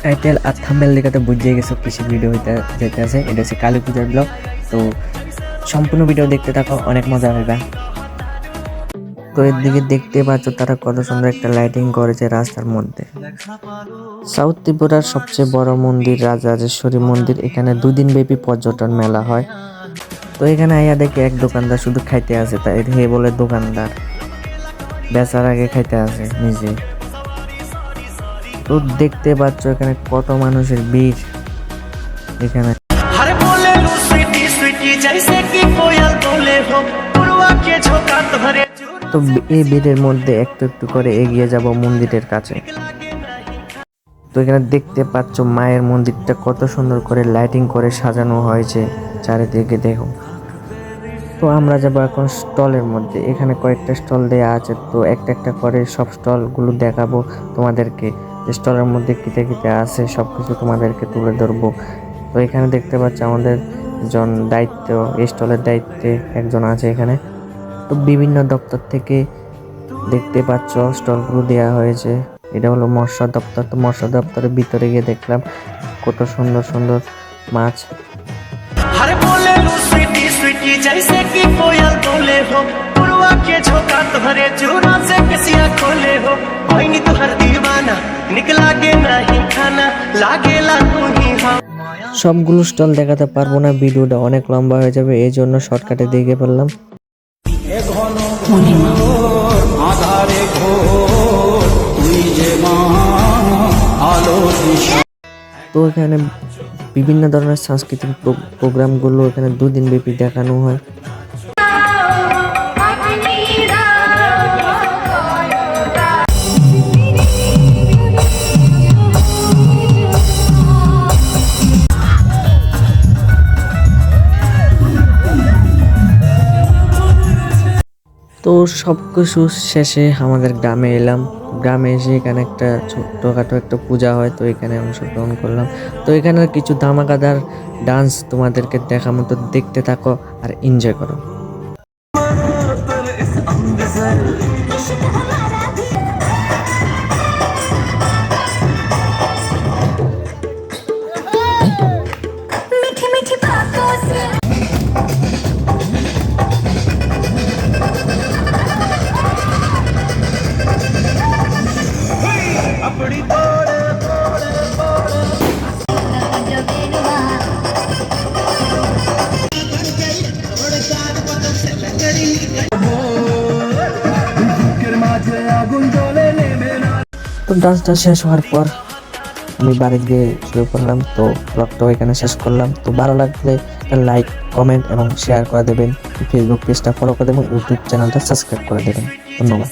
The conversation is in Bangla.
টাইটেল আর থাম্বনেল দেখাতে বুঝিয়ে গেছো কৃষি ভিডিও হইতে যেতে আছে। এটা হচ্ছে কালী পূজার ব্লগ। তো সম্পূর্ণ ভিডিও দেখতে থাকো, অনেক মজা হবে। তো এর দিকে দেখতে পাচ্ছ তারা কত সুন্দর একটা লাইটিং করেছে রাস্তার মধ্যে। সাউথ ত্রিপুরার সবচেয়ে বড় মন্দির রাজরাজেশ্বরী মন্দির। এখানে 2 দিন ব্যাপী পর্যটন মেলা হয়। তো এখানে আইয়া দেখে এক দোকানদার শুধু খাইতে আসে, তাই হে বলে দোকানদার বেচার আগে খাইতে আসে নিজে। তো দেখতে পাচ্ছ এখানে কত মানুষের ভিড়। এখানে তো এই ভিড়ের মধ্যে একটু একটু করে এগিয়ে যাব মন্দিরের কাছে। তো এখানে দেখতে পাচ্ছ মায়ের মন্দিরটা কত সুন্দর করে লাইটিং করে সাজানো হয়েছে, চারিদিকে দেখো। তো আমরা যাবো এখন স্টলের মধ্যে। এখানে কয়েকটা স্টল দেওয়া আছে, তো একটা একটা করে সব স্টলগুলো দেখাবো তোমাদেরকে। স্টলের মধ্যে কিতে কিতে আছে সব কিছু তোমাদেরকে তুলে ধরবো। তো এখানে দেখতে পাচ্ছ আমাদের জন দায়িত্ব, এই স্টলের দায়িত্বে একজন আছে এখানে। তো বিভিন্ন দপ্তর থেকে দেখতে পাচ্ছ স্টলগুলো দেওয়া হয়েছে। এটা হলো মৎস্য দপ্তর। তো মৎস্য দপ্তরের ভিতরে গিয়ে দেখলাম কত সুন্দর সুন্দর মাছ। সবগুলো স্টল দেখাতে পারবো না, ভিডিওটা অনেক লম্বা হয়ে যাবে, এই জন্য শর্টকাটে দেখে ফেললাম। তো এখানে বিভিন্ন ধরনের সাংস্কৃতিক প্রোগ্রামগুলো এখানে 2 দিন ব্যাপী দেখানো হয়। তো সব কিছু শেষে আমাদের গ্রামে এলাম। গ্রামে এসে এখানে একটা ছোট্টখাটো একটা পূজা হয়, তো এখানে অংশগ্রহণ করলাম। তো এখানে কিছু ধামাকাদার ডান্স তোমাদেরকে দেখা মতো দেখতে থাকো আর এনজয় করো। তো ডান্সটা শেষ হওয়ার পর আমি বাড়ি গিয়ে শুরু করলাম। তো ব্লগটাও এখানে শেষ করলাম। তো ভালো লাগলে লাইক, কমেন্ট এবং শেয়ার করে দেবেন। ফেসবুক পেজটা ফলো করে দেবেন, ইউটিউব চ্যানেলটা সাবস্ক্রাইব করে দেবেন। ধন্যবাদ।